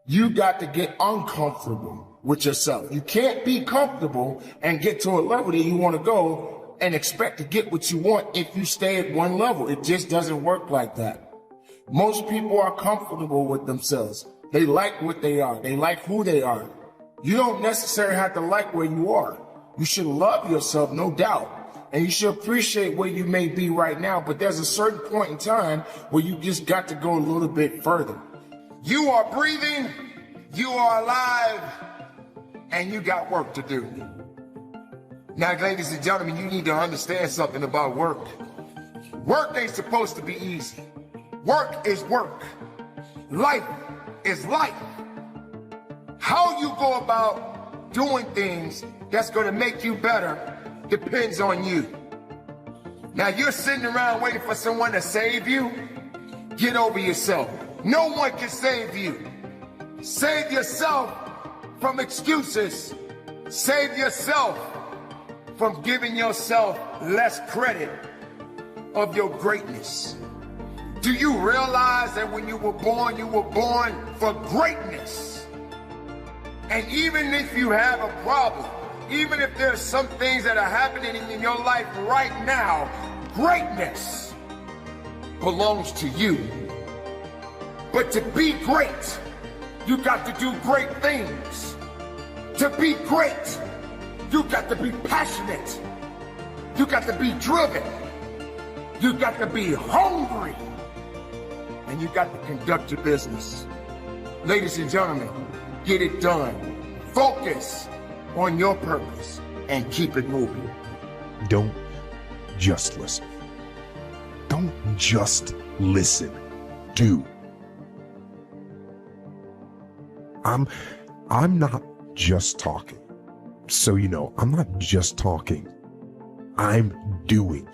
You got to get uncomfortable with yourself. You can't be comfortable and get to a level that you want to go and expect to get what you want if you stay at one level. It just doesn't work like that. Most people are comfortable with themselves. They like what they are. They like who they are. You don't necessarily have to like where you are. You should love yourself, no doubt. And you should appreciate where you may be right now. But there's a certain point in time where you just got to go a little bit further. You are breathing, you are alive, and you got work to do. Now, ladies and gentlemen, you need to understand something about work. Work ain't supposed to be easy. Work is work. Life is life. How you go about doing things that's going to make you better depends on you. Now, you're sitting around waiting for someone to save you. Get over yourself. No one can save you. Save yourself from excuses. Save yourself from giving yourself less credit of your greatness. Do you realize that when you were born for greatness? And even if you have a problem, even if there's some things that are happening in your life right now, greatness belongs to you. But to be great, you got to do great things. To be great, you got to be passionate. You got to be driven. You got to be hungry. And you got to conduct your business. Ladies and gentlemen, get it done. Focus on your purpose and keep it moving. Don't just listen. Don't just listen. Do. I'm not just talking. So you know, I'm not just talking. I'm doing.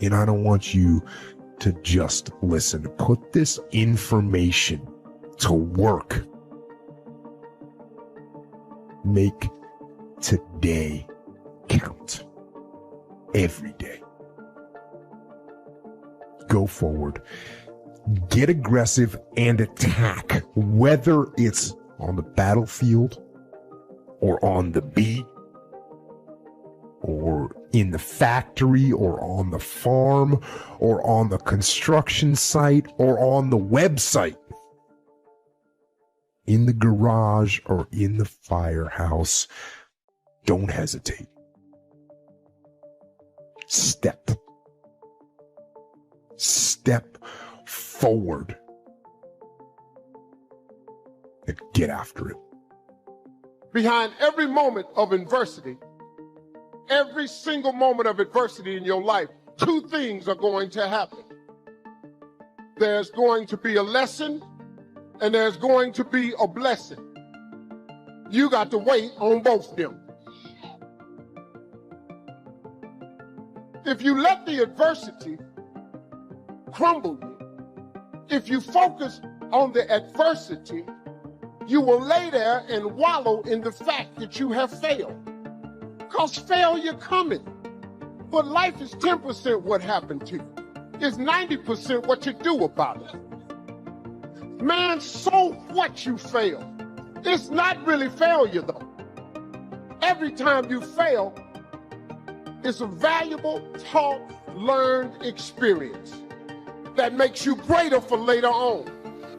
And I don't want you to just listen. Put this information to work. Make today count. Every day. Go forward. Get aggressive and attack, whether it's on the battlefield or on the beat or in the factory or on the farm or on the construction site or on the website, in the garage or in the firehouse. Don't hesitate. Step forward and get after it. Behind every moment of adversity, every single moment of adversity in your life, two things are going to happen. There's going to be a lesson and there's going to be a blessing. You got to wait on both of them. If you let the adversity crumble you, if you focus on the adversity, you will lay there and wallow in the fact that you have failed. Because failure coming. But life is 10% what happened to you. It's 90% what you do about it. Man, so what you fail. It's not really failure though. Every time you fail, it's a valuable, taught, learned experience that makes you greater for later on.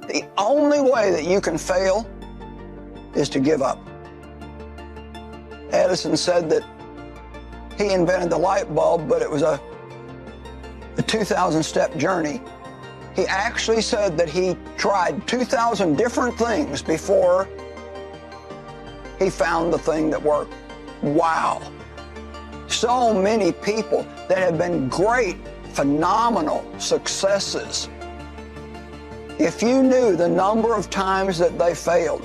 The only way that you can fail is to give up. Edison said that he invented the light bulb, but it was a 2,000-step journey. He actually said that he tried 2,000 different things before he found the thing that worked. Wow. So many people that have been great, phenomenal successes. If you knew the number of times that they failed.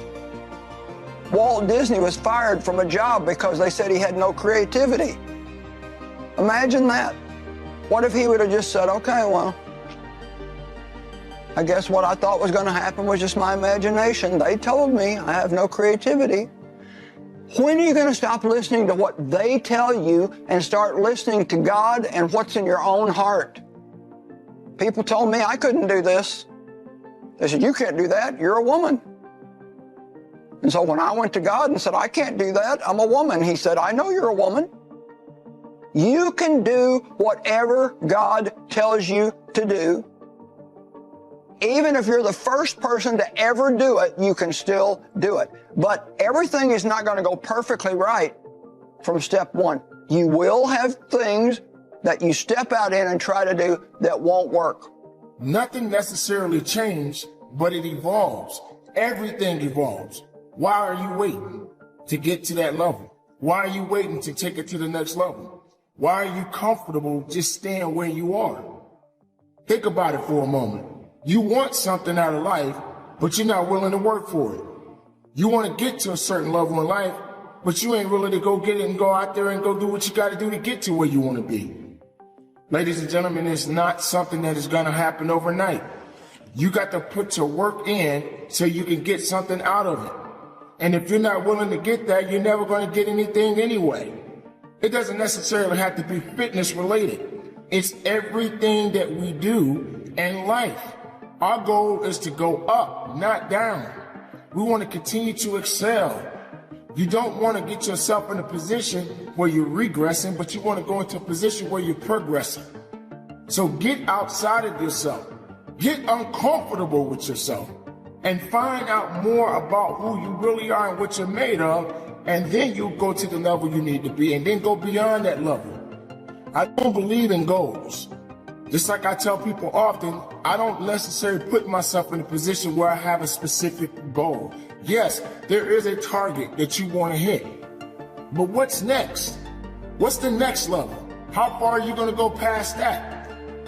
Walt Disney was fired from a job because they said he had no creativity. Imagine that. What if he would have just said, okay, well, I guess what I thought was going to happen was just my imagination. They told me I have no creativity. When are you going to stop listening to what they tell you and start listening to God and what's in your own heart? People told me I couldn't do this. They said, you can't do that. You're a woman. And so when I went to God and said, I can't do that, I'm a woman, he said, I know you're a woman. You can do whatever God tells you to do. Even if you're the first person to ever do it, you can still do it. But everything is not going to go perfectly right from step one. You will have things that you step out in and try to do that won't work. Nothing necessarily changed, but it evolves. Everything evolves. Why are you waiting to get to that level? Why are you waiting to take it to the next level? Why are you comfortable just staying where you are? Think about it for a moment. You want something out of life, but you're not willing to work for it. You want to get to a certain level in life, but you ain't willing to go get it and go out there and go do what you got to do to get to where you want to be. Ladies and gentlemen, it's not something that is going to happen overnight. You got to put your work in so you can get something out of it. And if you're not willing to get that, you're never going to get anything anyway. It doesn't necessarily have to be fitness related. It's everything that we do in life. Our goal is to go up, not down. We want to continue to excel. You don't want to get yourself in a position where you're regressing, but you want to go into a position where you're progressing. So get outside of yourself. Get uncomfortable with yourself and find out more about who you really are and what you're made of, and then you'll go to the level you need to be and then go beyond that level. I don't believe in goals. Just like I tell people often, I don't necessarily put myself in a position where I have a specific goal. Yes, there is a target that you want to hit. But what's next? What's the next level? How far are you going to go past that?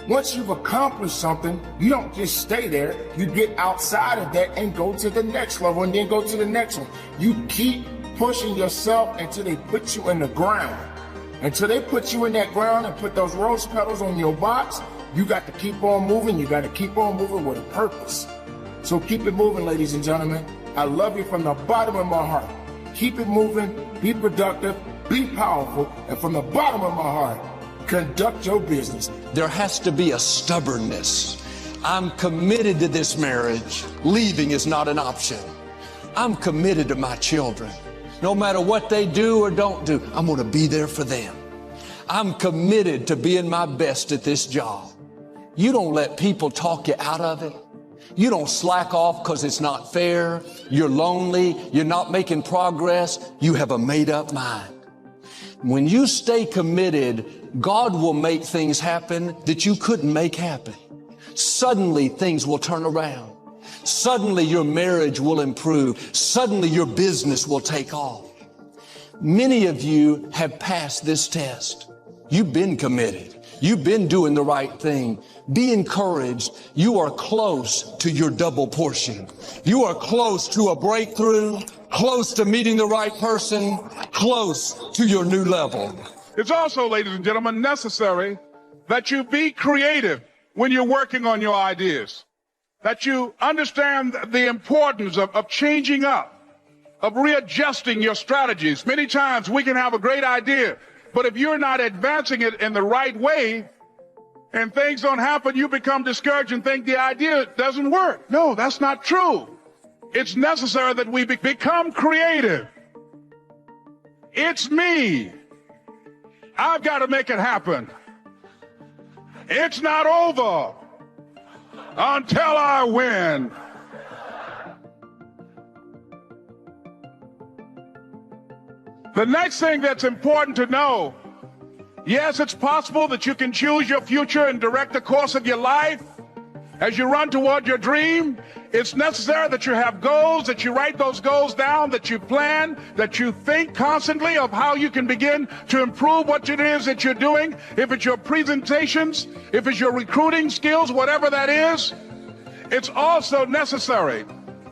Once you've accomplished something, you don't just stay there. You get outside of that and go to the next level and then go to the next one. You keep pushing yourself until they put you in the ground. Until they put you in that ground and put those rose petals on your box, you got to keep on moving. You got to keep on moving with a purpose. So keep it moving, ladies and gentlemen. I love you from the bottom of my heart. Keep it moving, be productive, be powerful, and from the bottom of my heart, conduct your business. There has to be a stubbornness. I'm committed to this marriage. Leaving is not an option. I'm committed to my children. No matter what they do or don't do, I'm going to be there for them. I'm committed to being my best at this job. You don't let people talk you out of it. You don't slack off because it's not fair. You're lonely. You're not making progress. You have a made-up mind. When you stay committed, God will make things happen that you couldn't make happen. Suddenly, things will turn around. Suddenly, your marriage will improve. Suddenly, your business will take off. Many of you have passed this test. You've been committed. You've been doing the right thing. Be encouraged. You are close to your double portion. You are close to a breakthrough, close to meeting the right person, close to your new level. It's also, ladies and gentlemen, necessary that you be creative when you're working on your ideas, that you understand the importance of changing up, of readjusting your strategies. Many times we can have a great idea, but if you're not advancing it in the right way and things don't happen, you become discouraged and think the idea doesn't work. No, that's not true. It's necessary that we become creative. It's me. I've got to make it happen. It's not over until I win. The next thing that's important to know, yes, it's possible that you can choose your future and direct the course of your life as you run toward your dream. It's necessary that you have goals, that you write those goals down, that you plan, that you think constantly of how you can begin to improve what it is that you're doing. If it's your presentations, if it's your recruiting skills, whatever that is, it's also necessary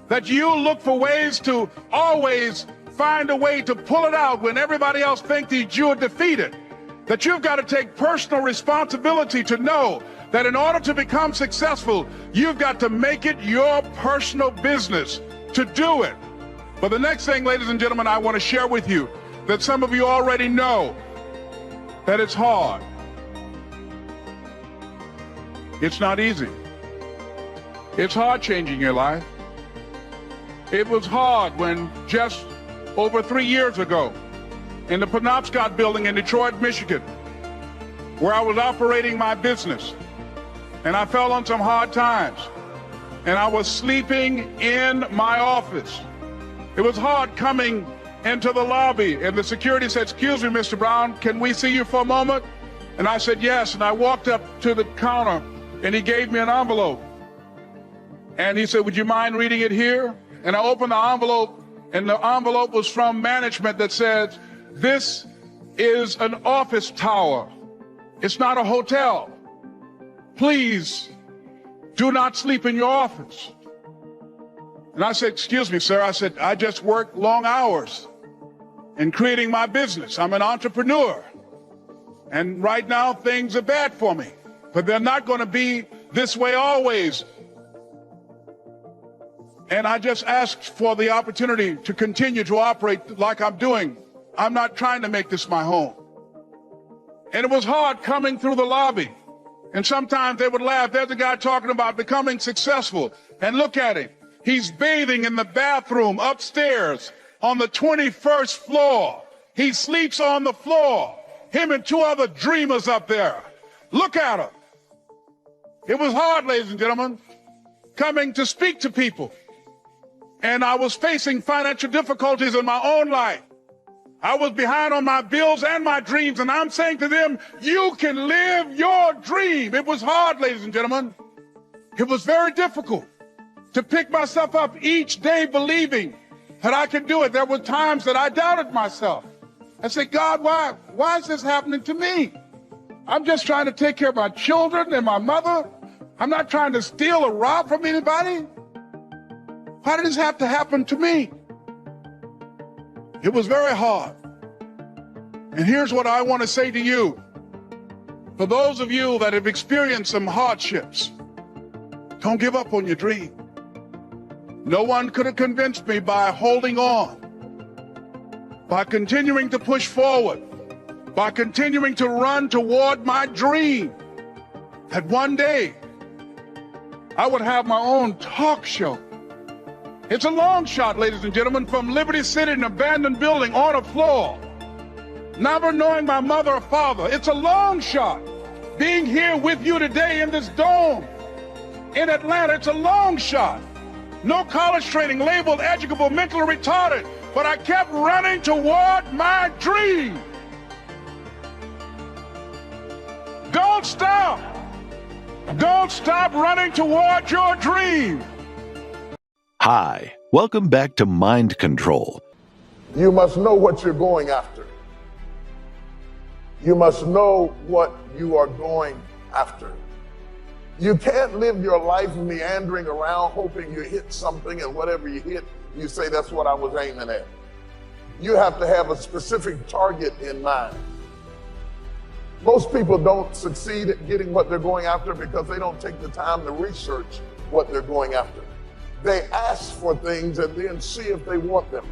that you look for ways to always find a way to pull it out when everybody else thinks that you are defeated. That you've got to take personal responsibility to know that in order to become successful, you've got to make it your personal business to do it. But the next thing, ladies and gentlemen, I want to share with you that some of you already know that it's hard. It's not easy. It's hard changing your life. It was hard when just over 3 years ago, in the Penobscot building in Detroit, Michigan, where I was operating my business, and I fell on some hard times, and I was sleeping in my office. It was hard coming into the lobby, and the security said, "Excuse me, Mr. Brown, can we see you for a moment?" And I said, "Yes," and I walked up to the counter, and he gave me an envelope. And he said, "Would you mind reading it here?" And I opened the envelope, and the envelope was from management that said, "This is an office tower. It's not a hotel. Please do not sleep in your office." And I said, "Excuse me, sir." I said, "I just work long hours in creating my business. I'm an entrepreneur. And right now things are bad for me, but they're not going to be this way always. And I just asked for the opportunity to continue to operate like I'm doing. I'm not trying to make this my home." And it was hard coming through the lobby. And sometimes they would laugh. There's a guy talking about becoming successful. And look at him. He's bathing in the bathroom upstairs on the 21st floor. He sleeps on the floor. Him and 2 other dreamers up there. Look at him. It was hard, ladies and gentlemen, coming to speak to people. And I was facing financial difficulties in my own life. I was behind on my bills and my dreams, and I'm saying to them, you can live your dream. It was hard, ladies and gentlemen. It was very difficult to pick myself up each day believing that I could do it. There were times that I doubted myself. I said, "God, why is this happening to me? I'm just trying to take care of my children and my mother. I'm not trying to steal or rob from anybody. Why did this have to happen to me?" It was very hard. And here's what I want to say to you. For those of you that have experienced some hardships, don't give up on your dream. No one could have convinced me by holding on, by continuing to push forward, by continuing to run toward my dream, that one day I would have my own talk show. It's a long shot, ladies and gentlemen, from Liberty City, an abandoned building on a floor, never knowing my mother or father. It's a long shot. Being here with you today in this dome in Atlanta, it's a long shot. No college training, labeled educable, mentally retarded, but I kept running toward my dream. Don't stop. Don't stop running toward your dream. Hi, welcome back to Mind Control. You must know what you're going after. You must know what you are going after. You can't live your life meandering around hoping you hit something, and whatever you hit, you say, "That's what I was aiming at." You have to have a specific target in mind. Most people don't succeed at getting what they're going after because they don't take the time to research what they're going after. They ask for things and then see if they want them.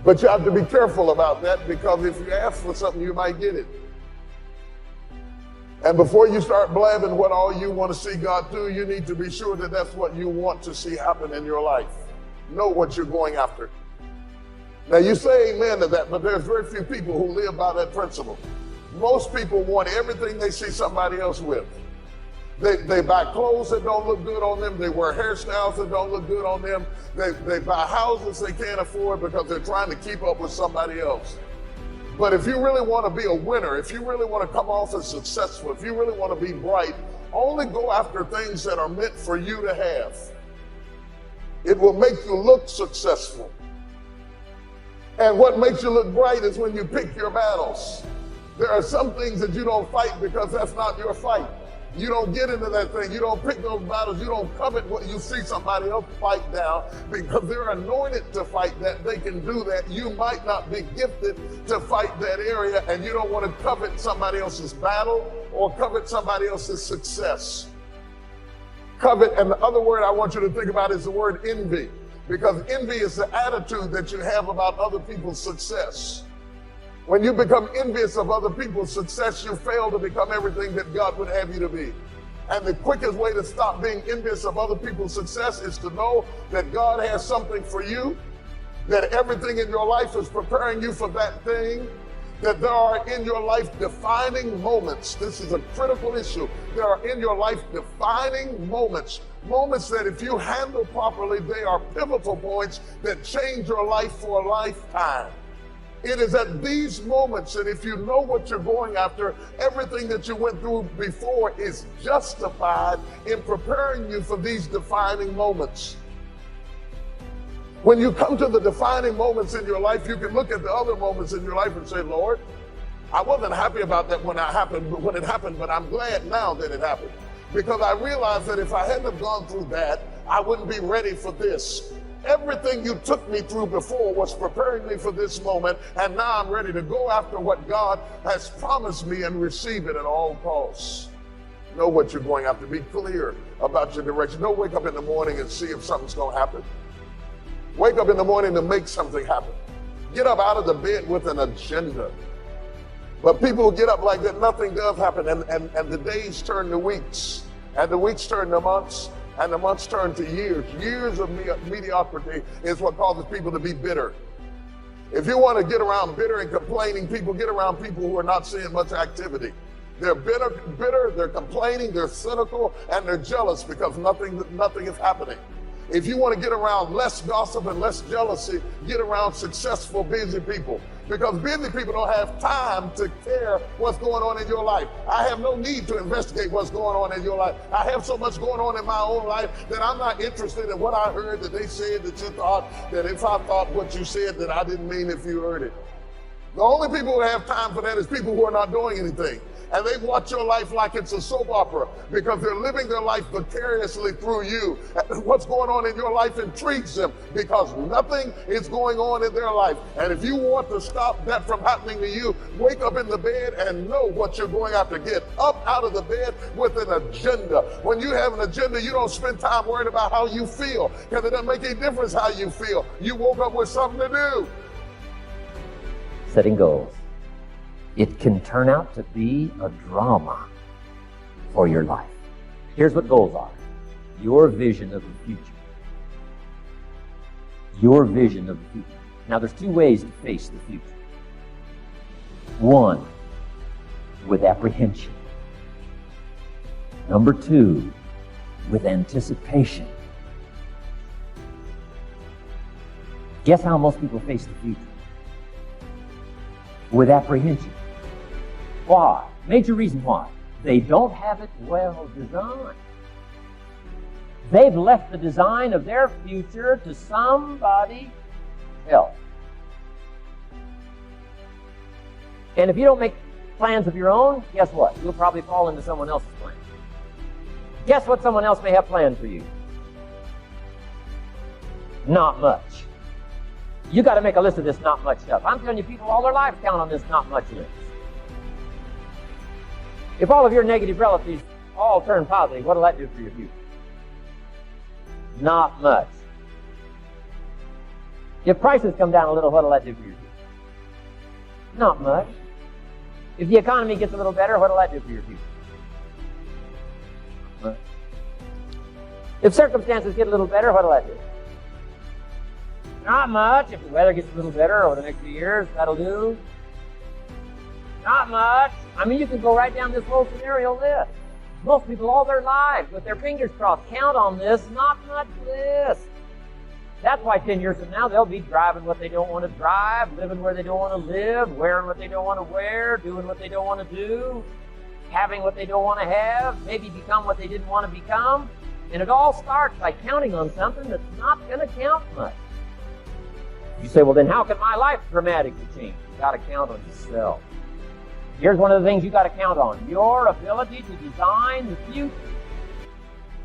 But you have to be careful about that, because if you ask for something, you might get it. And before you start blabbing what all you want to see God do, you need to be sure that that's what you want to see happen in your life. Know what you're going after. Now you say amen to that, but there's very few people who live by that principle. Most people want everything they see somebody else with. They buy clothes that don't look good on them. They wear hairstyles that don't look good on them. They buy houses they can't afford because they're trying to keep up with somebody else. But if you really want to be a winner, if you really want to come off as successful, if you really want to be bright, only go after things that are meant for you to have. It will make you look successful. And what makes you look bright is when you pick your battles. There are some things that you don't fight because that's not your fight. You don't get into that thing. You don't pick those battles. You don't covet what you see somebody else fight down because they're anointed to fight that. They can do that. You might not be gifted to fight that area, and you don't want to covet somebody else's battle or covet somebody else's success. Covet, and the other word I want you to think about is the word envy, because envy is the attitude that you have about other people's success. When you become envious of other people's success, you fail to become everything that God would have you to be. And the quickest way to stop being envious of other people's success is to know that God has something for you, that everything in your life is preparing you for that thing, that there are in your life defining moments. This is a critical issue. There are in your life defining moments. Moments that if you handle properly, they are pivotal points that change your life for a lifetime. It is at these moments that if you know what you're going after, everything that you went through before is justified in preparing you for these defining moments. When you come to the defining moments in your life, you can look at the other moments in your life and say, Lord, I wasn't happy about that when it happened, but I'm glad now that it happened. Because I realized that if I hadn't have gone through that, I wouldn't be ready for this. Everything you took me through before was preparing me for this moment, and now I'm ready to go after what God has promised me and receive it at all costs. Know what you're going after. Be clear about your direction. Don't wake up in the morning and see if something's going to happen. Wake up in the morning to make something happen. Get up out of the bed with an agenda. But people who get up like that, nothing does happen, and the days turn to weeks, and the weeks turn to months, and the months turn to years. Years of mediocrity is what causes people to be bitter. If you want to get around bitter and complaining people, get around people who are not seeing much activity. They're bitter, they're complaining, they're cynical, and they're jealous because nothing is happening. If you want to get around less gossip and less jealousy, get around successful, busy people. Because busy people don't have time to care what's going on in your life. I have no need to investigate what's going on in your life. I have so much going on in my own life that I'm not interested in what I heard that they said that you thought, that if I thought what you said that I didn't mean if you heard it. The only people who have time for that is people who are not doing anything. And they watch your life like it's a soap opera because they're living their life vicariously through you. What's going on in your life intrigues them because nothing is going on in their life. And if you want to stop that from happening to you, wake up in the bed and know what you're going after. Get up out of the bed with an agenda. When you have an agenda, you don't spend time worrying about how you feel because it doesn't make any difference how you feel. You woke up with something to do. Setting goals. It can turn out to be a drama for your life. Here's what goals are. Your vision of the future. Your vision of the future. Now, there's two ways to face the future. One, with apprehension. Number two, with anticipation. Guess how most people face the future? With apprehension. Why? Major reason why. They don't have it well designed. They've left the design of their future to somebody else. And if you don't make plans of your own, guess what? You'll probably fall into someone else's plan. Guess what someone else may have planned for you? Not much. You got to make a list of this not much stuff. I'm telling you, people all their lives count on this not much list. If all of your negative relatives all turn positive, what'll that do for your future? Not much. If prices come down a little, what'll that do for your future? Not much. If the economy gets a little better, what'll that do for your future? Not much. If circumstances get a little better, what'll that do? Not much. If the weather gets a little better over the next few years, that'll do. Not much. I mean, you can go right down this whole scenario list. Most people all their lives, with their fingers crossed, count on this not much list. That's why 10 years from now, they'll be driving what they don't want to drive, living where they don't want to live, wearing what they don't want to wear, doing what they don't want to do, having what they don't want to have, maybe become what they didn't want to become. And it all starts by counting on something that's not going to count much. You say, well, then how can my life dramatically change? You got to count on yourself. Here's one of the things you got to count on. Your ability to design the future.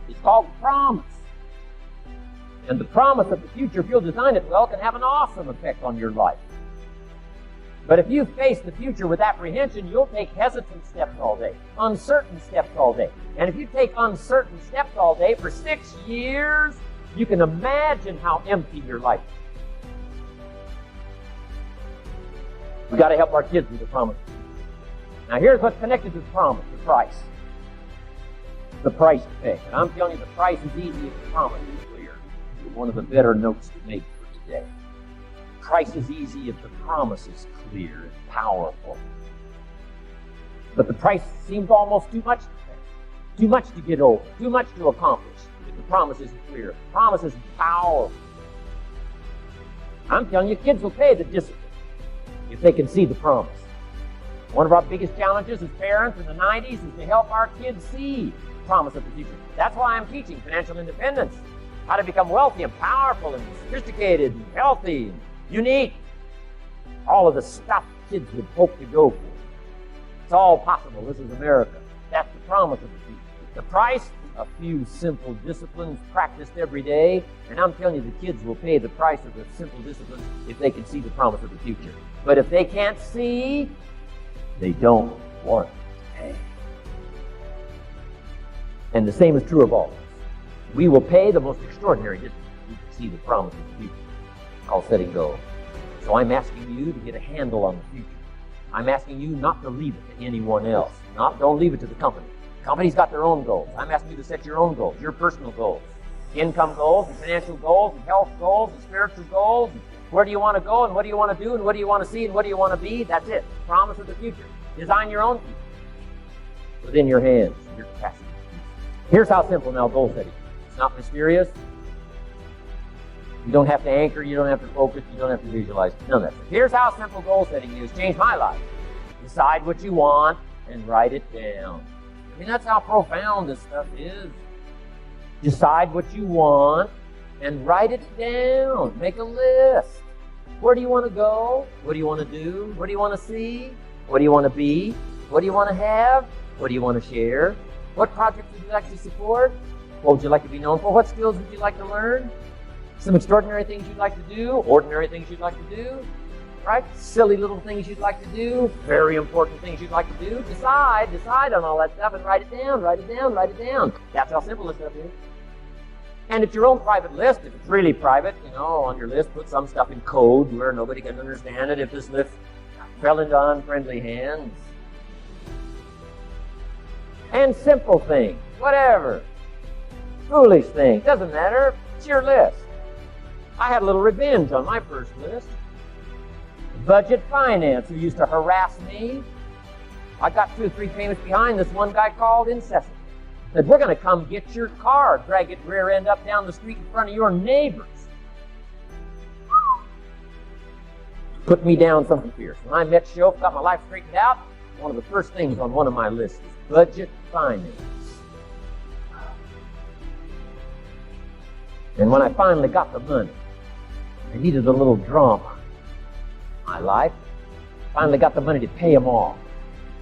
It's called promise. And the promise of the future, if you'll design it well, can have an awesome effect on your life. But if you face the future with apprehension, you'll take hesitant steps all day, uncertain steps all day. And if you take uncertain steps all day for 6 years, you can imagine how empty your life is. We've got to help our kids with the promise. Now here's what's connected to the promise, the price. the price to pay. And I'm telling you, the price is easy if the promise is clear. One of the better notes to make for today. Price is easy if the promise is clear and powerful. But the price seems almost too much to pay, too much to get over, too much to accomplish if the promise isn't clear, if the promise isn't powerful. I'm telling you, kids will pay the discipline if they can see the promise. One of our biggest challenges as parents in the 90s is to help our kids see the promise of the future. That's why I'm teaching financial independence, how to become wealthy and powerful and sophisticated and healthy and unique. All of the stuff kids would hope to go for. It's all possible. This is America. That's the promise of the future. The price, a few simple disciplines practiced every day, and I'm telling you, the kids will pay the price of the simple disciplines if they can see the promise of the future. But if they can't see, they don't want to pay. And the same is true of all of us. We will pay the most extraordinary discipline if we can see the promise of the future. I'll setting go. So I'm asking you to get a handle on the future. I'm asking you not to leave it to anyone else. Don't leave it to the company. The company's got their own goals. I'm asking you to set your own goals, your personal goals. Income goals, and financial goals, and health goals, and spiritual goals. And where do you want to go, and what do you want to do, and what do you want to see, and what do you want to be? That's it. Promise of the future. Design your own future. Within your hands, your capacity. Here's how simple now goal setting. It's not mysterious. You don't have to anchor, you don't have to focus, you don't have to visualize. None of that. Here's how simple goal setting is. Changed my life. Decide what you want and write it down. I mean, that's how profound this stuff is. Decide what you want and write it down. Make a list. Where do you want to go? What do you want to do? What do you want to see? What do you want to be? What do you want to have? What do you want to share? What projects would you like to support? What would you like to be known for? What skills would you like to learn? Some extraordinary things you'd like to do, ordinary things you'd like to do, right? Silly little things you'd like to do, very important things you'd like to do. Decide on all that stuff and write it down, write it down, write it down. That's how simple this stuff is. And it's your own private list. If it's really private, on your list, put some stuff in code where nobody can understand it if this list fell into unfriendly hands. And simple things, whatever. Foolish things, doesn't matter. It's your list. I had a little revenge on my first list. Budget finance, who used to harass me. I got 2 or 3 payments behind. This one guy called incessantly. Said, we're going to come get your car, drag it rear end up down the street in front of your neighbors. Put me down something fierce. When I met Shof, got my life straightened out, one of the first things on one of my lists is budget finance. And when I finally got the money, I needed a little drama in my life. Finally got the money to pay them off.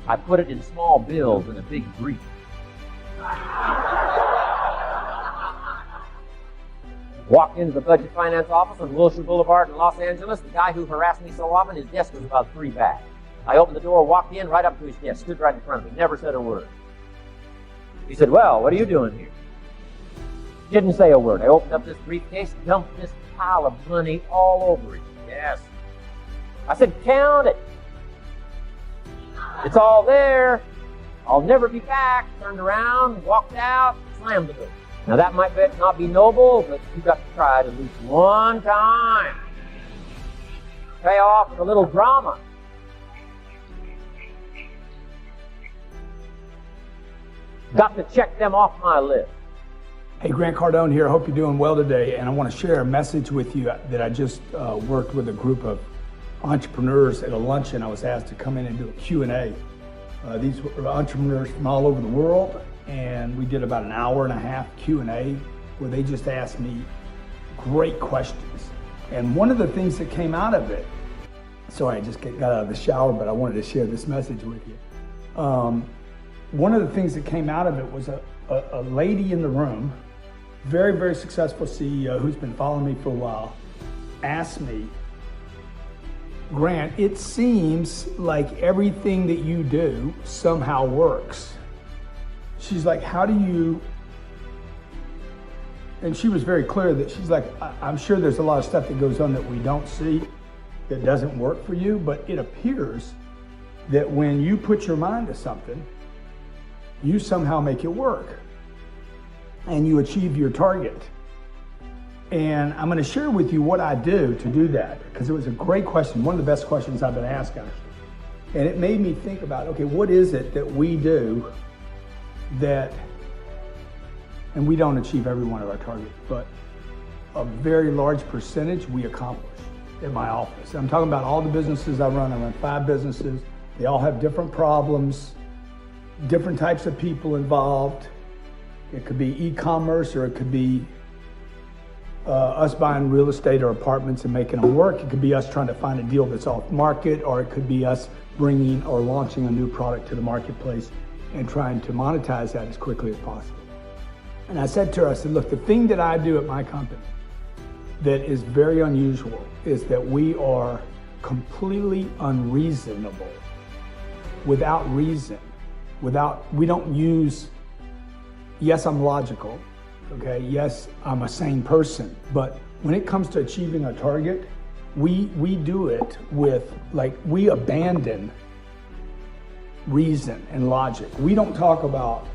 I put it in small bills in a big brief. Walked into the budget finance office on Wilshire Boulevard in Los Angeles. The guy who harassed me so often, his desk was about 3 back. I opened the door, walked in, right up to his desk, stood right in front of me, never said a word. He said, well, what are you doing here? Didn't say a word. I opened up this briefcase, dumped this pile of money all over it. Yes. I said, count it. It's all there. I'll never be back. Turned around, walked out, slammed the door. Now that might not be noble, but you've got to try it at least one time. Pay off with a little drama. Got to check them off my list. Hey, Grant Cardone here. Hope you're doing well today. And I want to share a message with you that I just worked with a group of entrepreneurs at a luncheon. I was asked to come in and do a Q&A. These were entrepreneurs from all over the world, and we did about an hour and a half Q&A where they just asked me great questions. And one of the things that came out of it, sorry, I just got out of the shower, but I wanted to share this message with you. One of the things that came out of it was a lady in the room, very, very successful CEO who's been following me for a while, asked me, Grant, it seems like everything that you do somehow works. She's like, how do you, and she was very clear that she's like, I'm sure there's a lot of stuff that goes on that we don't see that doesn't work for you, but it appears that when you put your mind to something, you somehow make it work. and you achieve your target. And I'm going to share with you what I do to do that, because it was a great question, one of the best questions I've been asked, actually. And it made me think about, okay, what is it that we do that, and we don't achieve every one of our targets, but a very large percentage we accomplish in my office. I'm talking about all the businesses I run 5 businesses. They all have different problems, different types of people involved. It could be e-commerce, or it could be us buying real estate or apartments and making them work. It could be us trying to find a deal that's off market, or it could be us bringing or launching a new product to the marketplace and trying to monetize that as quickly as possible. And I said to her, I said, look, the thing that I do at my company that is very unusual is that we are completely unreasonable, without reason, we don't use, yes, I'm logical, okay, yes, I'm a sane person, but when it comes to achieving a target, we do it with, like, we abandon reason and logic. We don't talk about,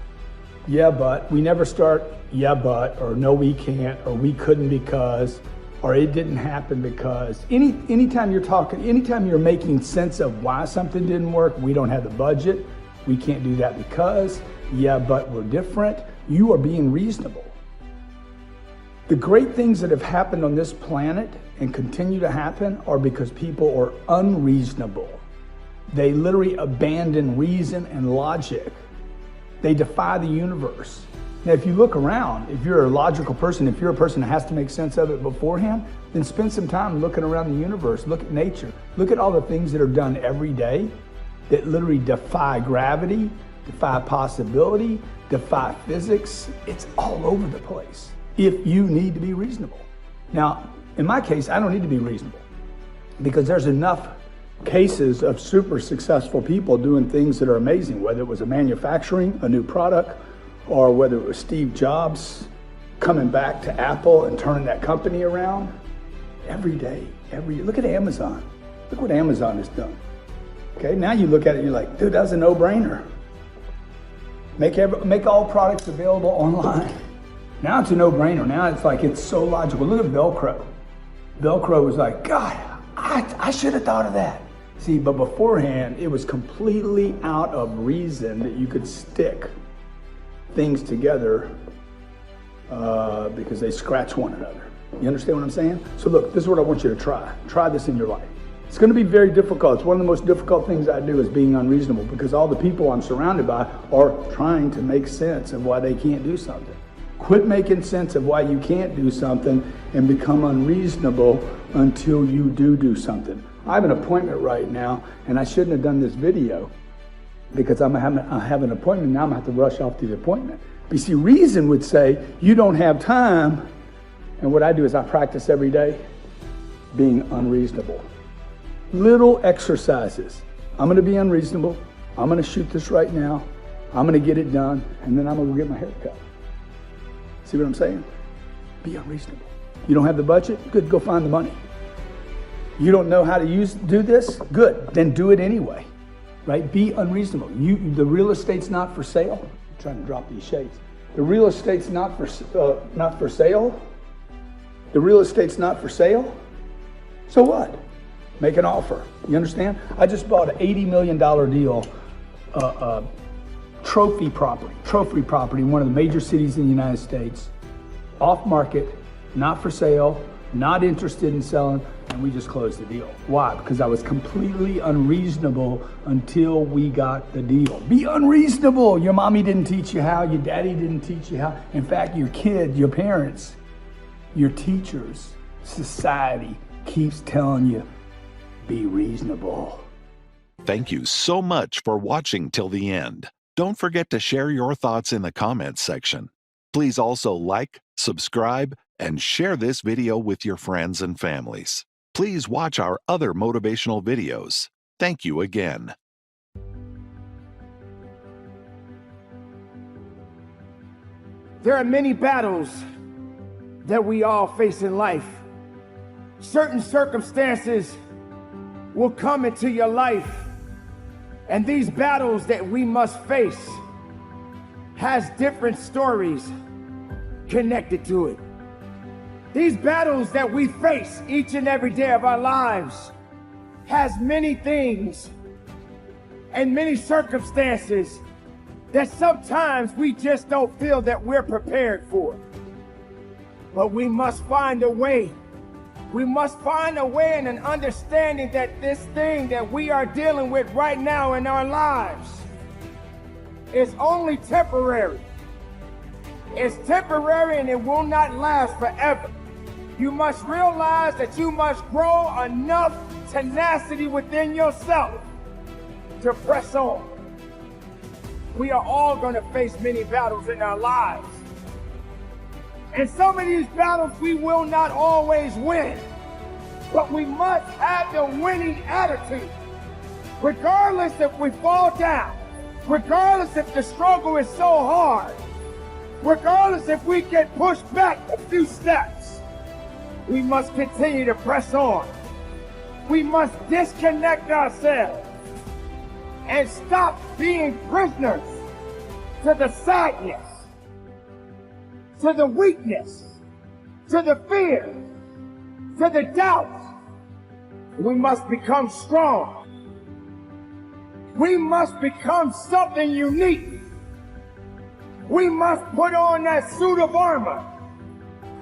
yeah, but, we never start, yeah, but, or no, we can't, or we couldn't because, or it didn't happen because. Anytime you're making sense of why something didn't work, we don't have the budget, we can't do that because, yeah, but we're different, you are being reasonable. The great things that have happened on this planet and continue to happen are because people are unreasonable. They literally abandon reason and logic. They defy the universe. Now, if you look around, if you're a logical person, if you're a person that has to make sense of it beforehand, then spend some time looking around the universe, look at nature, look at all the things that are done every day that literally defy gravity, defy possibility, defy physics. It's all over the place if you need to be reasonable. Now, in my case, I don't need to be reasonable because there's enough cases of super successful people doing things that are amazing, whether it was a manufacturing, a new product, or whether it was Steve Jobs coming back to Apple and turning that company around. Every day, look at Amazon. Look what Amazon has done. Okay, now you look at it, you're like, dude, that's a no-brainer. Make all products available online. Now it's a no-brainer. Now it's like, it's so logical. Look at Velcro. Velcro was like, God, I should have thought of that. See, but beforehand, it was completely out of reason that you could stick things together because they scratch one another. You understand what I'm saying? So look, this is what I want you to try. Try this in your life. It's going to be very difficult. It's one of the most difficult things I do is being unreasonable because all the people I'm surrounded by are trying to make sense of why they can't do something. Quit making sense of why you can't do something and become unreasonable until you do something. I have an appointment right now, and I shouldn't have done this video because I have an appointment. Now I'm going to have to rush off to the appointment. But you see, reason would say you don't have time, and what I do is I practice every day being unreasonable. Little exercises. I'm going to be unreasonable. I'm going to shoot this right now. I'm going to get it done, and then I'm going to go get my hair cut. See what I'm saying? Be unreasonable. You don't have the budget? Good, go find the money. You don't know how to do this? Good, then do it anyway, right? Be unreasonable. The real estate's not for sale. I'm trying to drop these shades. The real estate's not for sale. The real estate's not for sale. So what? Make an offer. You understand? I just bought an $80 million deal, trophy property in one of the major cities in the United States, off market, not for sale, not interested in selling, and we just closed the deal. Why? Because I was completely unreasonable until we got the deal. Be unreasonable. Your mommy didn't teach you how, your daddy didn't teach you how. In fact, your kid, your parents, your teachers, society keeps telling you, be reasonable. Thank you so much for watching till the end. Don't forget to share your thoughts in the comments section. Please also like, subscribe, and share this video with your friends and families. Please watch our other motivational videos. Thank you again. There are many battles that we all face in life. Certain circumstances will come into your life, and these battles that we must face has different stories, connected to it. These battles that we face each and every day of our lives has many things and many circumstances that sometimes we just don't feel that we're prepared for. But we must find a way. We must find a way and an understanding that this thing that we are dealing with right now in our lives is only temporary. It's temporary and it will not last forever. You must realize that you must grow enough tenacity within yourself to press on. We are all going to face many battles in our lives. And some of these battles we will not always win, but we must have the winning attitude. Regardless if we fall down, regardless if the struggle is so hard, regardless if we get pushed back a few steps, we must continue to press on. We must disconnect ourselves and stop being prisoners to the sadness, to the weakness, to the fear, to the doubt. We must become strong. We must become something unique. We must put on that suit of armor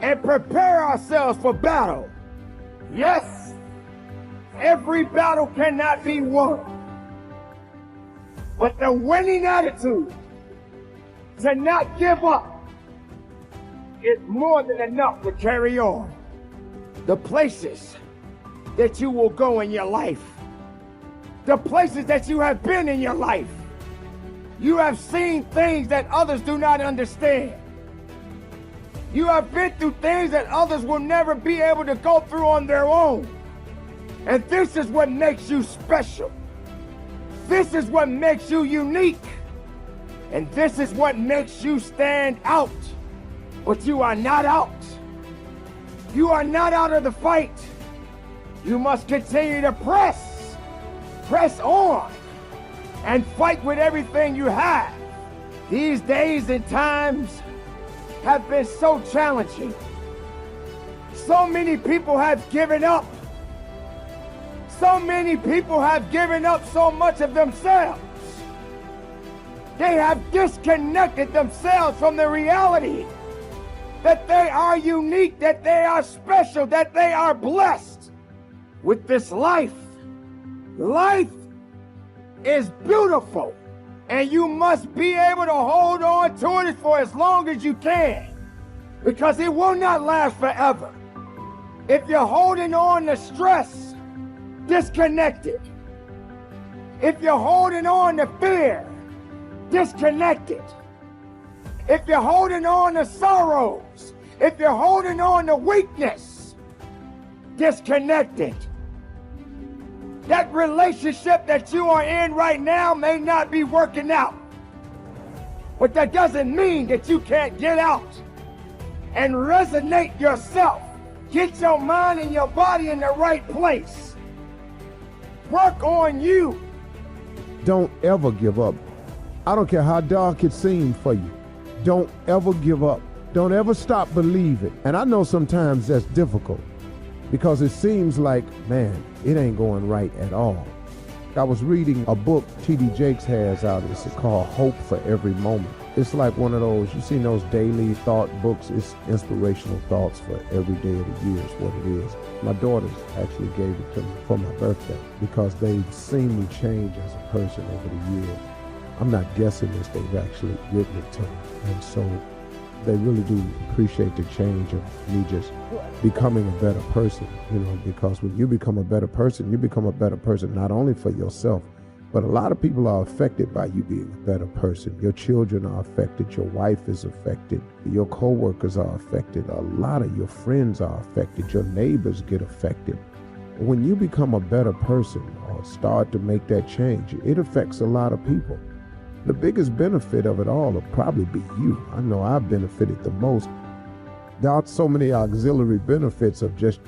and prepare ourselves for battle. Yes, every battle cannot be won, but the winning attitude to not give up is more than enough to carry on. The places that you will go in your life, the places that you have been in your life, you have seen things that others do not understand. You have been through things that others will never be able to go through on their own. And this is what makes you special. This is what makes you unique. And this is what makes you stand out. But you are not out. You are not out of the fight. You must continue to press on, and fight with everything you have. These days and times have been so challenging. So many people have given up. So many people have given up so much of themselves. They have disconnected themselves from the reality that they are unique, that they are special, that they are blessed with this life. Life is beautiful, and you must be able to hold on to it for as long as you can, because it will not last forever. If you're holding on to stress, disconnect it. If you're holding on to fear, disconnect it. If you're holding on to sorrows, if you're holding on to weakness, disconnect it. That relationship that you are in right now may not be working out, but that doesn't mean that you can't get out and resonate yourself. Get your mind and your body in the right place. Work on you. Don't ever give up. I don't care how dark it seems for you. Don't ever give up. Don't ever stop believing. And I know sometimes that's difficult because it seems like, man, it ain't going right at all. I was reading a book T.D. Jakes has out. It's called Hope for Every Moment. It's like one of those, you seen those daily thought books. It's inspirational thoughts for every day of the year is what it is. My daughters actually gave it to me for my birthday because they've seen me change as a person over the years. I'm not guessing this, they've actually written it to me. And so they really do appreciate the change of me just becoming a better person, you know, because when you become a better person, you become a better person not only for yourself, but a lot of people are affected by you being a better person. Your children are affected, your wife is affected, your co-workers are affected, a lot of your friends are affected, your neighbors get affected. When you become a better person or start to make that change, it affects a lot of people. The biggest benefit of it all will probably be you. I know I've benefited the most. There are so many auxiliary benefits of just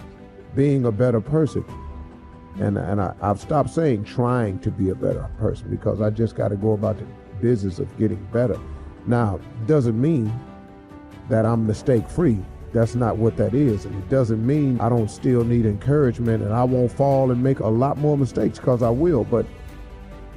being a better person. And I've stopped saying trying to be a better person because I just got to go about the business of getting better. Now, doesn't mean that I'm mistake-free. That's not what that is. And it doesn't mean I don't still need encouragement and I won't fall and make a lot more mistakes, because I will. But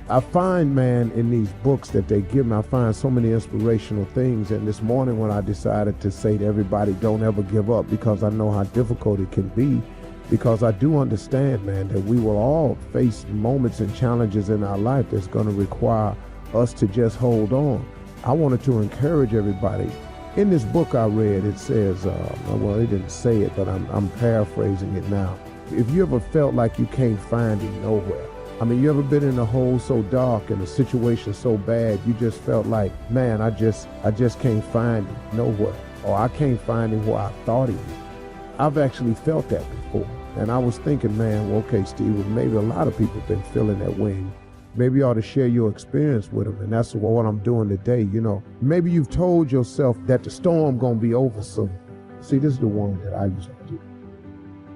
I find, man, in these books that they give me, I find so many inspirational things. And this morning when I decided to say to everybody, don't ever give up, because I know how difficult it can be, because I do understand, man, that we will all face moments and challenges in our life that's going to require us to just hold on. I wanted to encourage everybody. In this book I read, it says, well, it didn't say it, but I'm paraphrasing it now. If you ever felt like you can't find him nowhere, I mean, you ever been in a hole so dark and a situation so bad, you just felt like, man, I just can't find him nowhere, or I can't find him where I thought he was. I've actually felt that before. And I was thinking, man, well, okay, Steve, well, maybe a lot of people have been feeling that way. Maybe you ought to share your experience with them. And that's what I'm doing today. You know, maybe you've told yourself that the storm gonna be over soon. See, this is the one that I used to do.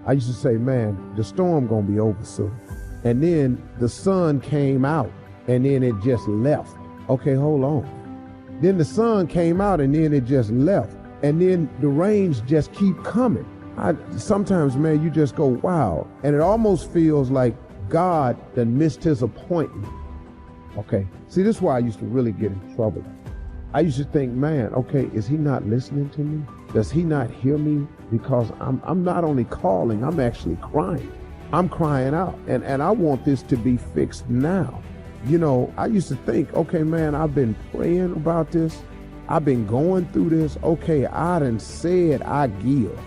I used to say, man, the storm gonna be over soon. And then the sun came out and then it just left. Okay, hold on. Then the sun came out and then it just left. And then the rains just keep coming. Sometimes, man, you just go, wow. And it almost feels like God done missed his appointment. Okay. See, this is why I used to really get in trouble. I used to think, man, okay, is he not listening to me? Does he not hear me? Because I'm not only calling, I'm actually crying. I'm crying out. And I want this to be fixed now. You know, I used to think, okay, man, I've been praying about this. I've been going through this. Okay, I done said I give.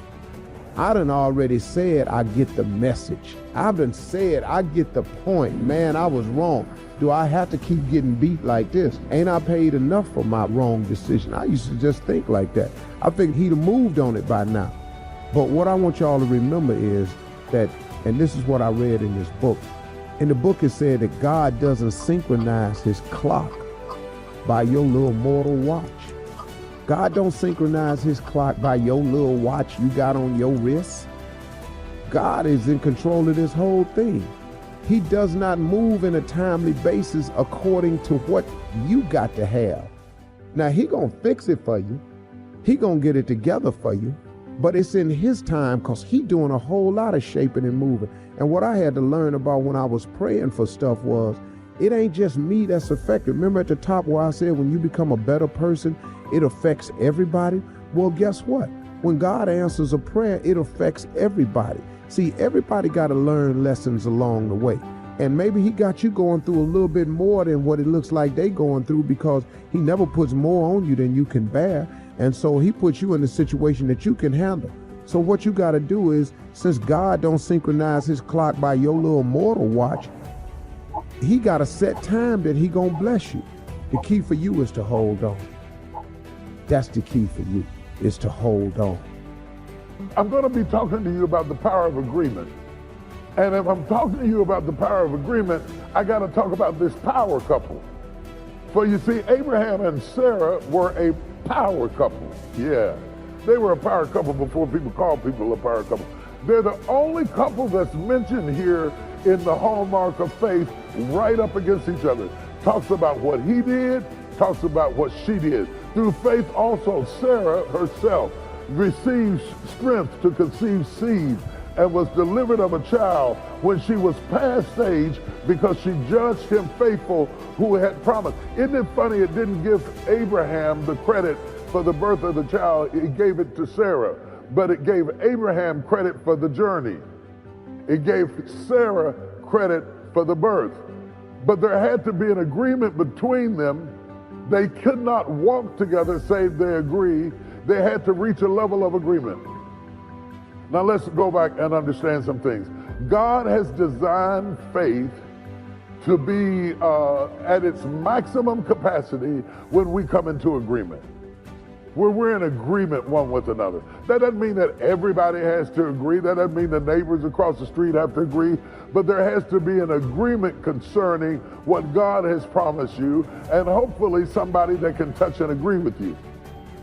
I done already said I get the message. I've done said I get the point. Man, I was wrong. Do I have to keep getting beat like this? Ain't I paid enough for my wrong decision? I used to just think like that. I figured he'd have moved on it by now. But what I want y'all to remember is that, and this is what I read in this book. In the book it said that God doesn't synchronize his clock by your little mortal watch. God don't synchronize his clock by your little watch you got on your wrist. God is in control of this whole thing. He does not move in a timely basis according to what you got to have. Now, he gonna fix it for you. He gonna get it together for you, but it's in his time, because he doing a whole lot of shaping and moving. And what I had to learn about when I was praying for stuff was, it ain't just me that's affected. Remember at the top where I said when you become a better person, it affects everybody? Well, guess what? When God answers a prayer, it affects everybody. See, everybody got to learn lessons along the way. And maybe he got you going through a little bit more than what it looks like they going through, because he never puts more on you than you can bear. And so he puts you in a situation that you can handle. So what you got to do is, since God don't synchronize his clock by your little mortal watch, he got a set time that he gonna bless you. The key for you is to hold on. That's the key for you, is to hold on. I'm going to be talking to you about the power of agreement. And if I'm talking to you about the power of agreement, I got to talk about this power couple. For you see, Abraham and Sarah were a power couple. Yeah, they were a power couple before people called people a power couple. They're the only couple that's mentioned here in the hallmark of faith, right up against each other. Talks about what he did, talks about what she did. Through faith also, Sarah herself received strength to conceive seed and was delivered of a child when she was past age, because she judged him faithful who had promised. Isn't it funny, it didn't give Abraham the credit for the birth of the child, it gave it to Sarah, but it gave Abraham credit for the journey. It gave Sarah credit for the birth. But there had to be an agreement between them. They could not walk together, say they agree. They had to reach a level of agreement. Now let's go back and understand some things. God has designed faith to be at its maximum capacity when we come into agreement. Where we're in agreement one with another. That doesn't mean that everybody has to agree. That doesn't mean the neighbors across the street have to agree. But there has to be an agreement concerning what God has promised you, and hopefully somebody that can touch and agree with you.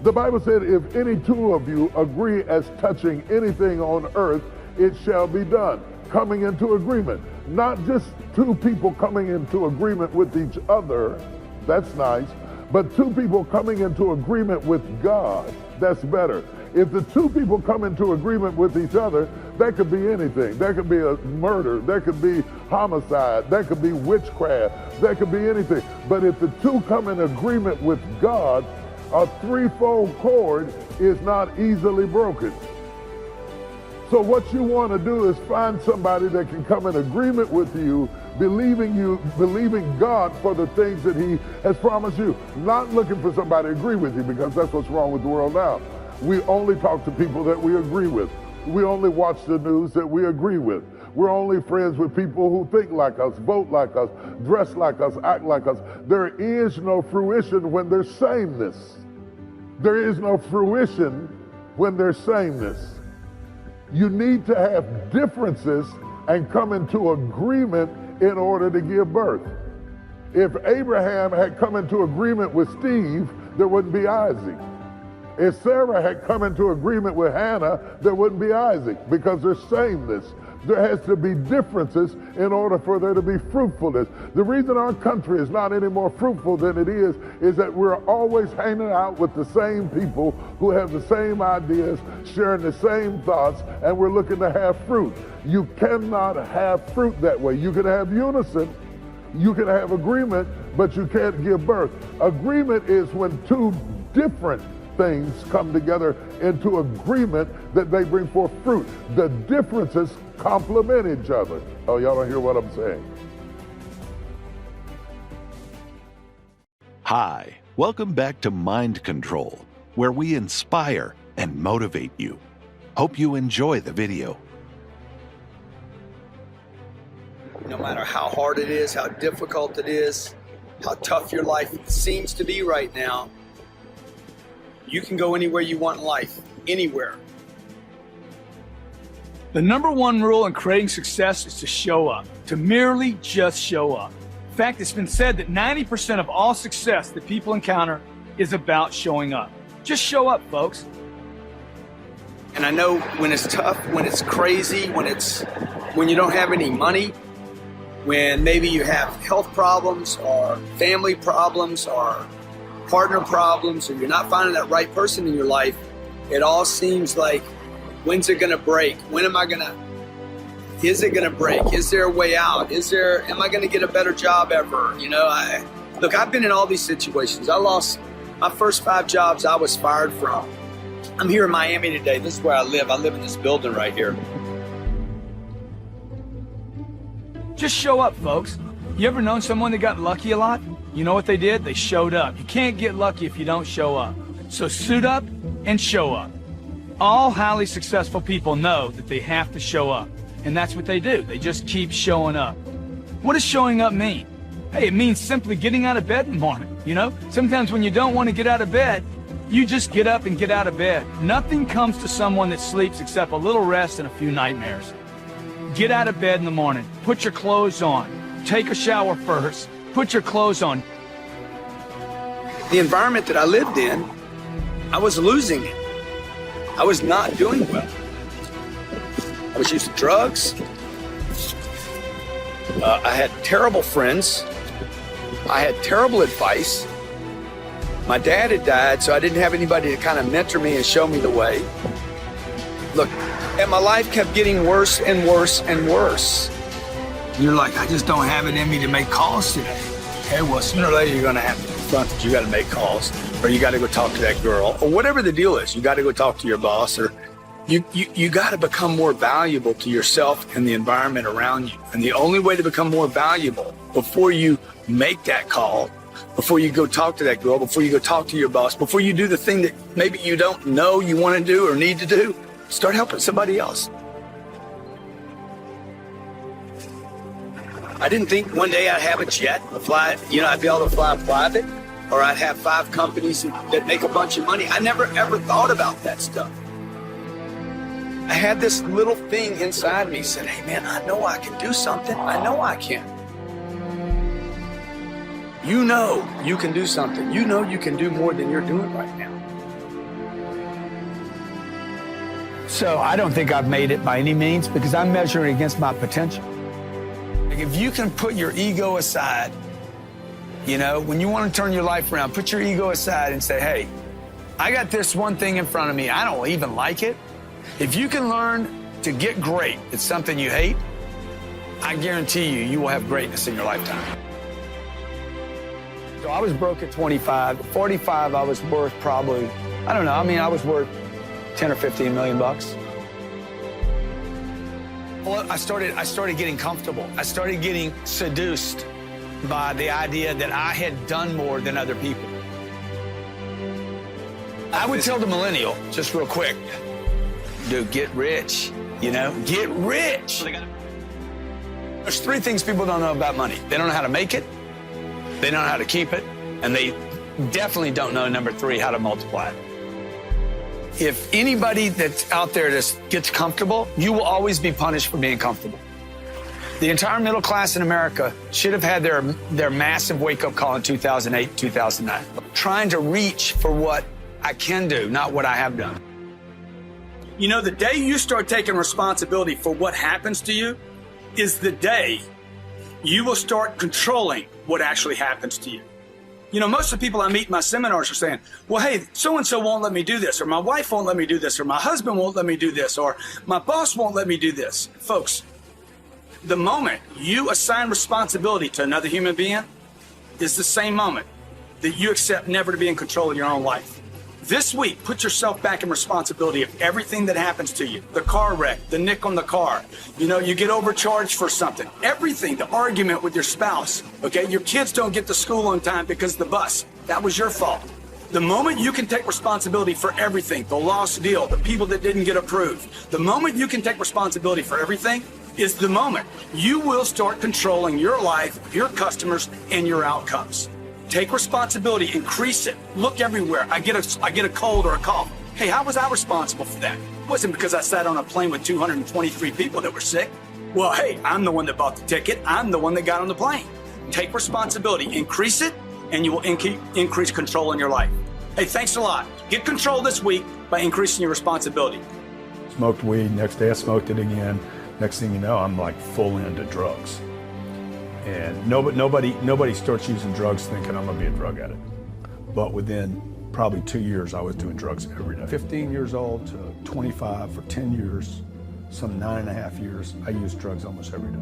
The Bible said, if any two of you agree as touching anything on earth, it shall be done. Coming into agreement. Not just two people coming into agreement with each other. That's nice. But two people coming into agreement with God that's better. If the two people come into agreement with each other, that could be anything. That could be a murder, that could be homicide, that could be witchcraft, that could be anything. But if the two come in agreement with God, a threefold cord is not easily broken. So what you want to do is find somebody that can come in agreement with you, believing God for the things that he has promised you. Not looking for somebody to agree with you, because that's what's wrong with the world now. We only talk to people that we agree with. We only watch the news that we agree with. We're only friends with people who think like us, vote like us, dress like us, act like us. There is no fruition when there's sameness. There is no fruition when there's sameness. You need to have differences and come into agreement in order to give birth. If Abraham had come into agreement with Steve, there wouldn't be Isaac. If Sarah had come into agreement with Hannah, there wouldn't be Isaac, because there's sameness. There has to be differences in order for there to be fruitfulness. The reason our country is not any more fruitful than it is that we're always hanging out with the same people who have the same ideas, sharing the same thoughts, and we're looking to have fruit. You cannot have fruit that way. You can have unison, you can have agreement, but you can't give birth. Agreement is when two different things come together into agreement that they bring forth fruit. The differences complement each other. Oh, y'all don't hear what I'm saying. Hi, welcome back to Mind Control, where we inspire and motivate you. Hope you enjoy the video. No matter how hard it is, how difficult it is, how tough your life seems to be right now, you can go anywhere you want in life, anywhere. The number one rule in creating success is to show up, to merely just show up. In fact, it's been said that 90% of all success that people encounter is about showing up. Just show up, folks. And I know when it's tough, when it's crazy, when you don't have any money, when maybe you have health problems or family problems or partner problems, or you're not finding that right person in your life, it all seems like, when's it gonna break? Is it gonna break? Is there a way out? Am I gonna get a better job ever? You know, I've been in all these situations. I lost my first 5 jobs I was fired from. I'm here in Miami today. This is where I live. I live in this building right here. Just show up, folks. You ever known someone that got lucky a lot? You know what they did? They showed up. You can't get lucky if you don't show up. So suit up and show up. All highly successful people know that they have to show up. And that's what they do. They just keep showing up. What does showing up mean? Hey, it means simply getting out of bed in the morning. You know, sometimes when you don't want to get out of bed, you just get up and get out of bed. Nothing comes to someone that sleeps except a little rest and a few nightmares. Get out of bed in the morning. Put your clothes on. Take a shower first. Put your clothes on. The environment that I lived in, I was losing it. I was not doing well. I was using drugs. I had terrible friends. I had terrible advice. My dad had died, so I didn't have anybody to kind of mentor me and show me the way. Look, and my life kept getting worse and worse and worse. You're like, I just don't have it in me to make calls today. Okay, well, sooner or later you're gonna have to confront that you gotta make calls, or you gotta go talk to that girl, or whatever the deal is. You gotta go talk to your boss, or you gotta become more valuable to yourself and the environment around you. And the only way to become more valuable before you make that call, before you go talk to that girl, before you go talk to your boss, before you do the thing that maybe you don't know you wanna do or need to do, start helping somebody else. I didn't think one day I'd have a jet, I'd be able to fly private, or I'd have 5 companies that make a bunch of money. I never ever thought about that stuff. I had this little thing inside me said, hey man, I know I can do something. I know I can. You know you can do something. You know you can do more than you're doing right now. So I don't think I've made it by any means, because I'm measuring against my potential. If you can put your ego aside, when you want to turn your life around, put your ego aside and say, hey, I got this one thing in front of me. I don't even like it. If you can learn to get great at something you hate, I guarantee you, you will have greatness in your lifetime. So I was broke at 25. At 45, I was worth probably, I don't know, I mean, I was worth 10 or 15 million bucks. Well, I started getting comfortable. I started getting seduced by the idea that I had done more than other people. I would tell the millennial, just real quick, dude, get rich, you know, get rich. There's three things people don't know about money. They don't know how to make it, they don't know how to keep it, and they definitely don't know, number three, how to multiply it. If anybody that's out there just gets comfortable, you will always be punished for being comfortable. The entire middle class in America should have had their massive wake-up call in 2008, 2009. Trying to reach for what I can do, not what I have done. You know, the day you start taking responsibility for what happens to you is the day you will start controlling what actually happens to you. You know, most of the people I meet in my seminars are saying, well, hey, so-and-so won't let me do this, or my wife won't let me do this, or my husband won't let me do this, or my boss won't let me do this. Folks, the moment you assign responsibility to another human being is the same moment that you accept never to be in control of your own life. This week, put yourself back in responsibility of everything that happens to you. The car wreck, the nick on the car, you know, you get overcharged for something. Everything, the argument with your spouse, okay? Your kids don't get to school on time because of the bus. That was your fault. The moment you can take responsibility for everything, the lost deal, the people that didn't get approved, the moment you can take responsibility for everything is the moment you will start controlling your life, your customers, and your outcomes. Take responsibility, increase it. Look everywhere. I get a cold or a cough. Hey, how was I responsible for that? It wasn't because I sat on a plane with 223 people that were sick. Well, hey, I'm the one that bought the ticket. I'm the one that got on the plane. Take responsibility, increase it, and you will increase control in your life. Hey, thanks a lot. Get control this week by increasing your responsibility. Smoked weed, next day I smoked it again. Next thing you know, I'm like full into drugs. And nobody starts using drugs thinking I'm gonna be a drug addict. But within probably 2 years, I was doing drugs every day. 15 years old to 25 for 10 years, some 9.5 years, I used drugs almost every day.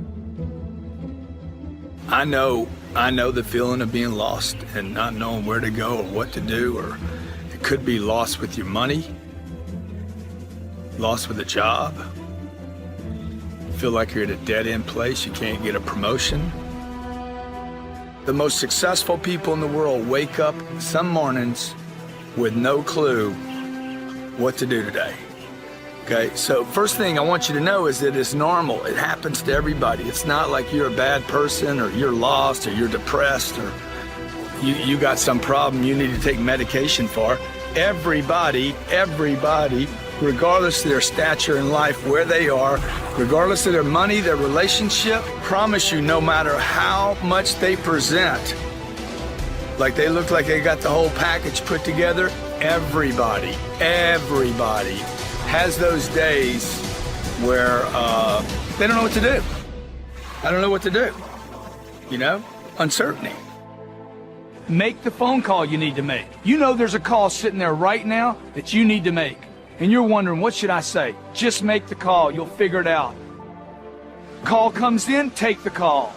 I know the feeling of being lost and not knowing where to go or what to do, or it could be lost with your money, lost with a job, feel like you're at a dead-end place, you can't get a promotion. The most successful people in the world wake up some mornings with no clue what to do today. Okay, so first thing I want you to know is that it's normal. It happens to everybody. It's not like you're a bad person or you're lost or you're depressed or you got some problem you need to take medication for. Everybody, regardless of their stature in life, where they are, regardless of their money, their relationship, promise you, no matter how much they present, like they look like they got the whole package put together, everybody has those days where they don't know what to do. I don't know what to do. You know, uncertainty. Make the phone call you need to make. You know there's a call sitting there right now that you need to make. And you're wondering, what should I say? Just make the call. You'll figure it out. Call comes in, take the call.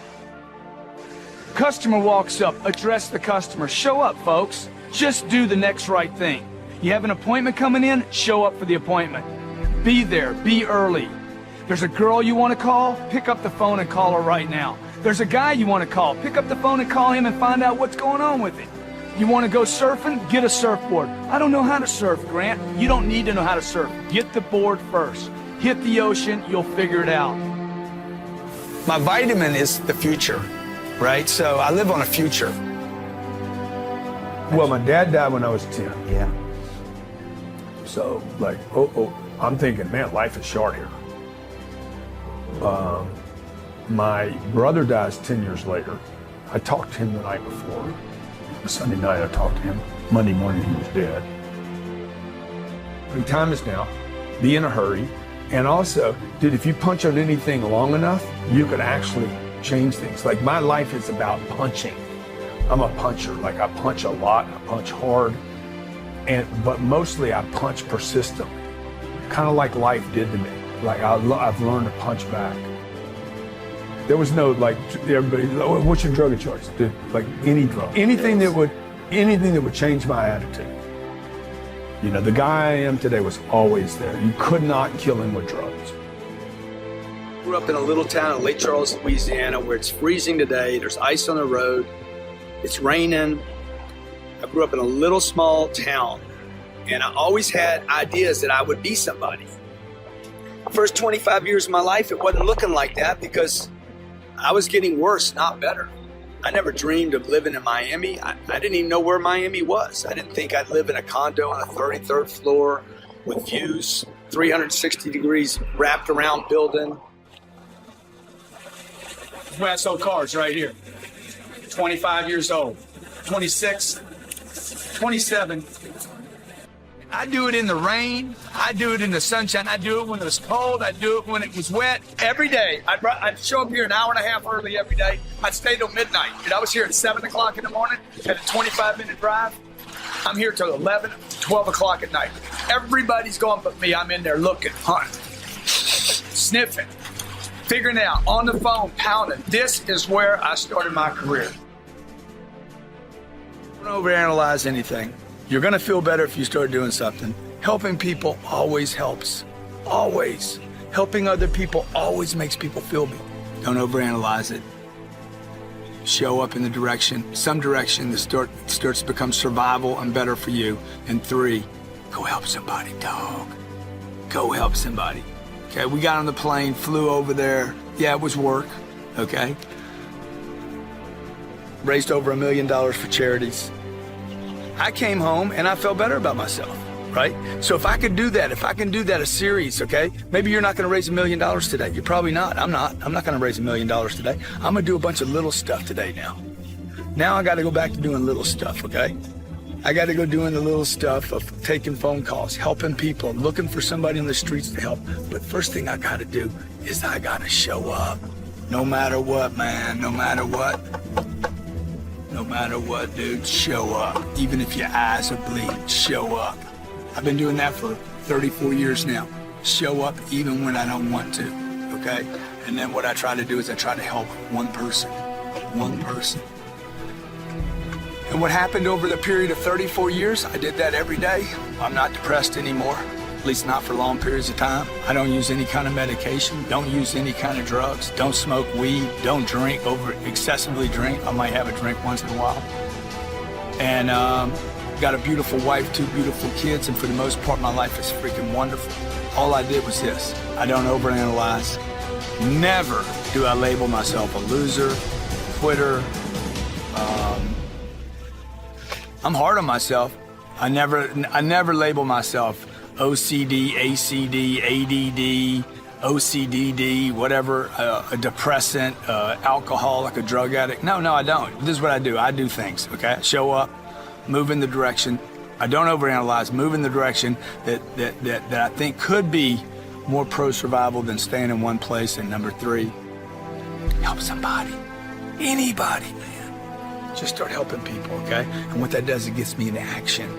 Customer walks up, address the customer. Show up, folks. Just do the next right thing. You have an appointment coming in, show up for the appointment. Be there, be early. There's a girl you want to call, pick up the phone and call her right now. There's a guy you want to call, pick up the phone and call him and find out what's going on with it. You want to go surfing? Get a surfboard. I don't know how to surf, Grant. You don't need to know how to surf. Get the board first. Hit the ocean, you'll figure it out. My vitamin is the future, right? So I live on a future. Well, my dad died when I was 10. Yeah. So, like, I'm thinking, man, life is short here. My brother dies 10 years later. I talked to him the night before. Sunday night I talked to him. Monday morning he was dead. The time is now. Be in a hurry. And also, dude, if you punch on anything long enough, you could actually change things. Like, my life is about punching. I'm a puncher. Like, I punch a lot, I punch hard. But mostly I punch persistently, kind of like life did to me. Like I've learned to punch back. There was no like everybody. What's your drug of choice? Dude, like any drug, anything that would change my attitude. You know, the guy I am today was always there. You could not kill him with drugs. I grew up in a little town in Lake Charles, Louisiana, where it's freezing today. There's ice on the road. It's raining. I grew up in a little small town, and I always had ideas that I would be somebody. The first 25 years of my life, it wasn't looking like that because I was getting worse, not better. I never dreamed of living in Miami. I didn't even know where Miami was. I didn't think I'd live in a condo on the 33rd floor with views, 360 degrees wrapped around building. When I sold cars right here. 25 years old, 26, 27. I do it in the rain. I do it in the sunshine. I do it when it was cold. I do it when it was wet. Every day, I'd show up here an hour and a half early every day. I'd stay till midnight. And I was here at 7 o'clock in the morning, had a 25-minute drive. I'm here till 11, 12 o'clock at night. Everybody's going but me. I'm in there looking, hunting, sniffing, figuring it out, on the phone, pounding. This is where I started my career. Don't overanalyze anything. You're going to feel better if you start doing something. Helping people always helps. Always. Helping other people always makes people feel better. Don't overanalyze it. Show up in the direction, some direction that starts to become survival and better for you. And 3, go help somebody, dog. Go help somebody. Okay, we got on the plane, flew over there. Yeah, it was work, okay? Raised over $1 million for charities. I came home and I felt better about myself, right? So if I could do that, if I can do that a series, okay? Maybe you're not gonna raise $1 million today. You're probably not. I'm not gonna raise $1 million today. I'm gonna do a bunch of little stuff today now. Now I gotta go back to doing little stuff, okay? I gotta go doing the little stuff of taking phone calls, helping people, looking for somebody on the streets to help. But first thing I gotta do is I gotta show up. No matter what, man, no matter what. No matter what, dude, show up. Even if your eyes are bleeding, show up. I've been doing that for 34 years now. Show up even when I don't want to, okay? And then what I try to do is I try to help one person. And what happened over the period of 34 years, I did that every day. I'm not depressed anymore, at least not for long periods of time. I don't use any kind of medication, don't use any kind of drugs, don't smoke weed, don't drink, excessively drink. I might have a drink once in a while. And got a beautiful wife, 2 beautiful kids, and for the most part, my life is freaking wonderful. All I did was this. I don't overanalyze. Never do I label myself a loser, quitter. I'm hard on myself. I never label myself OCD, ACD, ADD, OCDD, whatever, a depressant, alcoholic, a drug addict. No, I don't. This is what I do. I do things, okay? I show up, move in the direction. I don't overanalyze, move in the direction that I think could be more pro-survival than staying in one place. And number 3, help somebody. Anybody, man. Just start helping people, okay? And what that does, it gets me into action.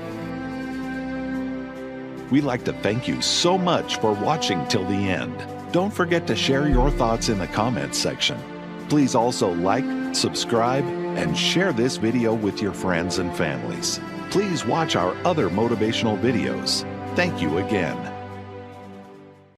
We'd like to thank you so much for watching till the end. Don't forget to share your thoughts in the comments section. Please also like, subscribe, and share this video with your friends and families. Please watch our other motivational videos. Thank you again.